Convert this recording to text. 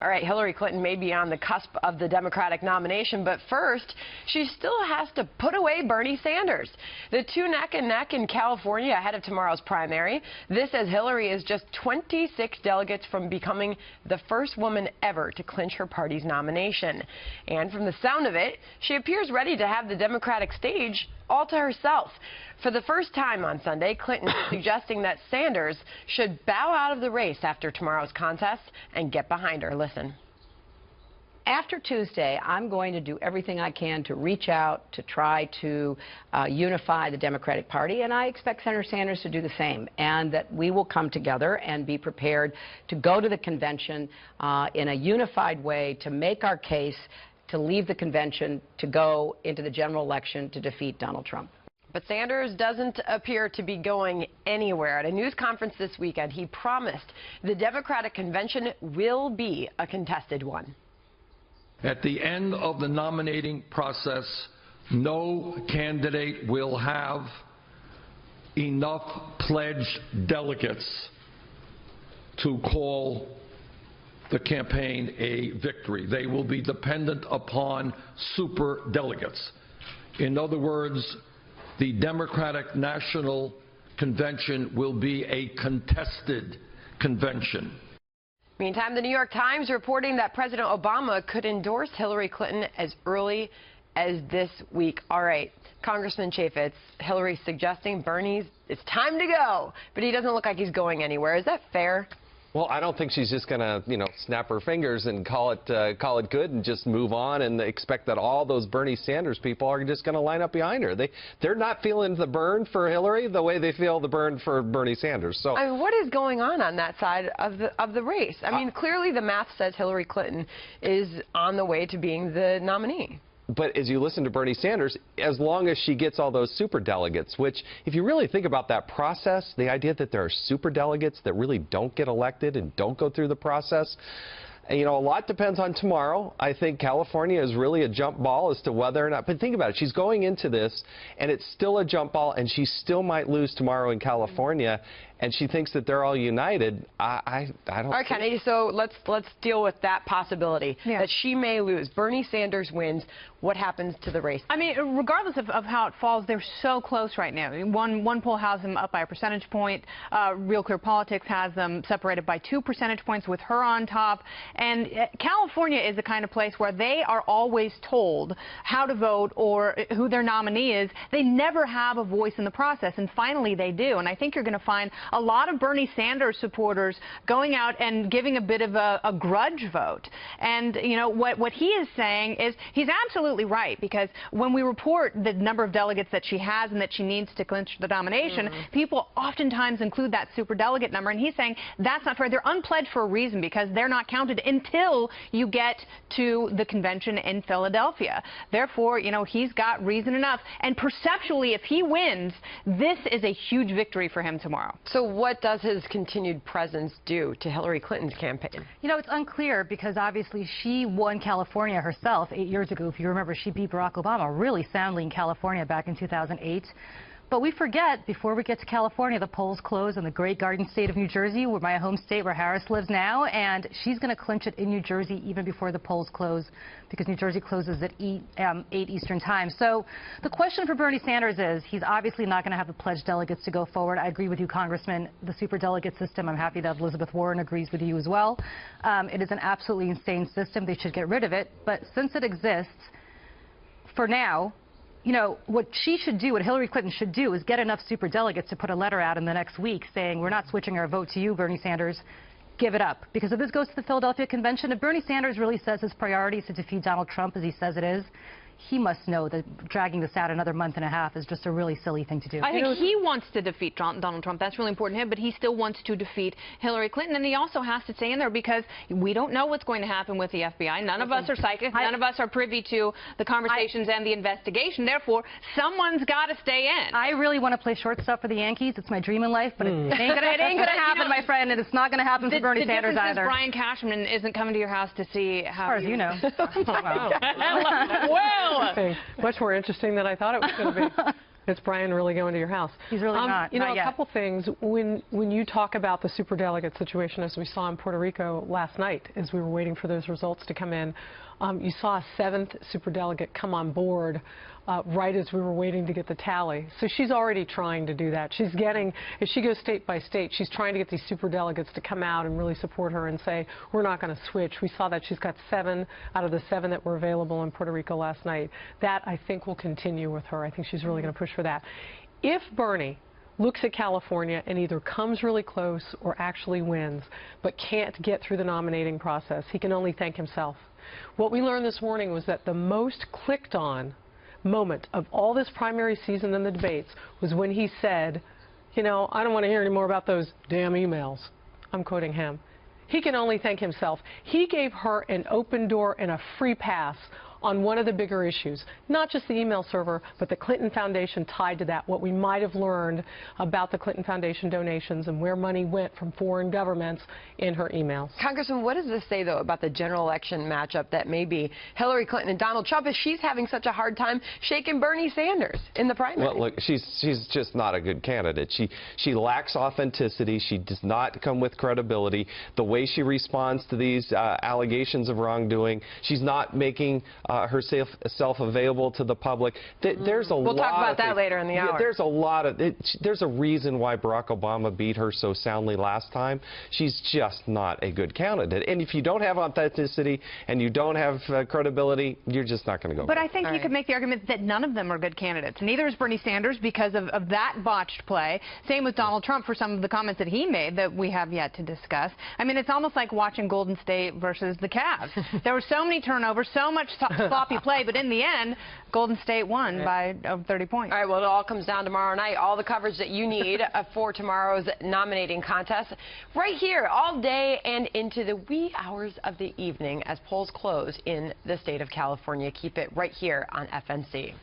All right, Hillary Clinton may be on the cusp of the Democratic nomination, but first, she still has to put away Bernie Sanders. The two neck and neck in California ahead of tomorrow's primary. This as Hillary is just 26 delegates from becoming the first woman ever to clinch her party's nomination. And from the sound of it, she appears ready to have the Democratic stage all to herself. For the first time on Sunday, Clinton is suggesting that Sanders should bow out of the race after tomorrow's contest and get behind her. Listen. After Tuesday, I'm going to do everything I can to reach out to try to unify the Democratic Party, and I expect Senator Sanders to do the same, and that we will come together and be prepared to go to the convention in a unified way to make our case, to leave the convention, to go into the general election to defeat Donald Trump. But Sanders doesn't appear to be going anywhere. At a news conference this weekend, he promised the Democratic convention will be a contested one. At the end of the nominating process, no candidate will have enough pledged delegates to call the campaign a victory. They will be dependent upon super delegates. In other words, the Democratic National Convention will be a contested convention. Meantime, the New York Times reporting that President Obama could endorse Hillary Clinton as early as this week. All right, Congressman Chaffetz, Hillary's suggesting it's time to go, but he doesn't look like he's going anywhere. Is that fair? Well, I don't think she's just going to, snap her fingers and call it good and just move on and expect that all those Bernie Sanders people are just going to line up behind her. They're not feeling the burn for Hillary the way they feel the burn for Bernie Sanders. So, I mean, what is going on that side of the race? I mean, clearly the math says Hillary Clinton is on the way to being the nominee. But as you listen to Bernie Sanders, as long as she gets all those superdelegates, which, if you really think about that process, the idea that there are superdelegates that really don't get elected and don't go through the process, a lot depends on tomorrow. I think California is really a jump ball as to whether or not. But think about it. She's going into this, and it's still a jump ball, and she still might lose tomorrow in California. And she thinks that they're all united. I don't. All right, Kennedy. So let's deal with that possibility that she may lose. Bernie Sanders wins. What happens to the race? I mean, regardless of how it falls, they're so close right now. One poll has them up by a percentage point. Real Clear Politics has them separated by 2 percentage points with her on top. And California is the kind of place where they are always told how to vote or who their nominee is. They never have a voice in the process, and finally they do. And I think you're going to find a lot of Bernie Sanders supporters going out and giving a bit of a grudge vote. And, what he is saying is he's absolutely right, because when we report the number of delegates that she has and that she needs to clinch the nomination, people oftentimes include that superdelegate number. And he's saying that's not fair. They're unpledged for a reason, because they're not counted until you get to the convention in Philadelphia. Therefore, he's got reason enough. And perceptually, if he wins, this is a huge victory for him tomorrow. So what does his continued presence do to Hillary Clinton's campaign? It's unclear, because obviously she won California herself 8 years ago. If you remember, she beat Barack Obama really soundly in California back in 2008. But we forget, before we get to California, the polls close in the great Garden State of New Jersey, where my home state, where Harris lives now, and she's going to clinch it in New Jersey even before the polls close, because New Jersey closes at 8 Eastern time. So the question for Bernie Sanders is, he's obviously not going to have the pledged delegates to go forward. I agree with you, Congressman. The superdelegate system, I'm happy that Elizabeth Warren agrees with you as well. It is an absolutely insane system. They should get rid of it. But since it exists, for now, what she should do, what Hillary Clinton should do, is get enough superdelegates to put a letter out in the next week saying, we're not switching our vote to you, Bernie Sanders. Give it up. Because if this goes to the Philadelphia convention, if Bernie Sanders really says his priority is to defeat Donald Trump, as he says it is, he must know that dragging this out another month and a half is just a really silly thing to do. I think he wants to defeat Donald Trump. That's really important to him, but he still wants to defeat Hillary Clinton. And he also has to stay in there, because we don't know what's going to happen with the FBI. None of us are psychic. None of us are privy to the conversations and the investigation. Therefore, someone's got to stay in. I really want to play shortstop for the Yankees. It's my dream in life, but it ain't gonna happen, my friend, and it's not going to happen for Bernie Sanders either. Brian Cashman isn't coming to your house to see how. As far as you know. Oh, wow. Well. Okay. Much more interesting than I thought it was going to be. Is Brian really going to your house? He's really not. You know, not a yet. couple things. When you talk about the superdelegate situation, as we saw in Puerto Rico last night, as we were waiting for those results to come in, you saw a 7th superdelegate come on board right as we were waiting to get the tally. So she's already trying to do that. She's getting, as she goes state by state, she's trying to get these superdelegates to come out and really support her and say, we're not going to switch. We saw that she's got 7 out of the 7 that were available in Puerto Rico last night. That, I think, will continue with her. I think she's really going to push for that. If Bernie looks at California and either comes really close or actually wins, but can't get through the nominating process, he can only thank himself. What we learned this morning was that the most clicked on moment of all this primary season and the debates was when he said, you know, I don't want to hear any more about those damn emails. I'm quoting him. He can only thank himself. He gave her an open door and a free pass on one of the bigger issues, not just the email server, but the Clinton Foundation tied to that, what we might have learned about the Clinton Foundation donations and where money went from foreign governments in her emails. Congressman, what does this say, though, about the general election matchup that may be Hillary Clinton and Donald Trump, if she's having such a hard time shaking Bernie Sanders in the primary? Well, look, she's just not a good candidate. She lacks authenticity. She does not come with credibility. The way she responds to these allegations of wrongdoing, she's not making herself available to the public. There's a lot. We'll talk about that later in the hour. There's a lot of. There's a reason why Barack Obama beat her so soundly last time. She's just not a good candidate. And if you don't have authenticity and you don't have credibility, you're just not going to go. But I think you could make the argument that none of them are good candidates. Neither is Bernie Sanders because of that botched play. Same with Donald Trump for some of the comments that he made that we have yet to discuss. I mean, it's almost like watching Golden State versus the Cavs. There were so many turnovers, so much sloppy play, but in the end, Golden State won by 30 points. All right, well, it all comes down tomorrow night. All the coverage that you need for tomorrow's nominating contest right here all day and into the wee hours of the evening as polls close in the state of California. Keep it right here on FNC.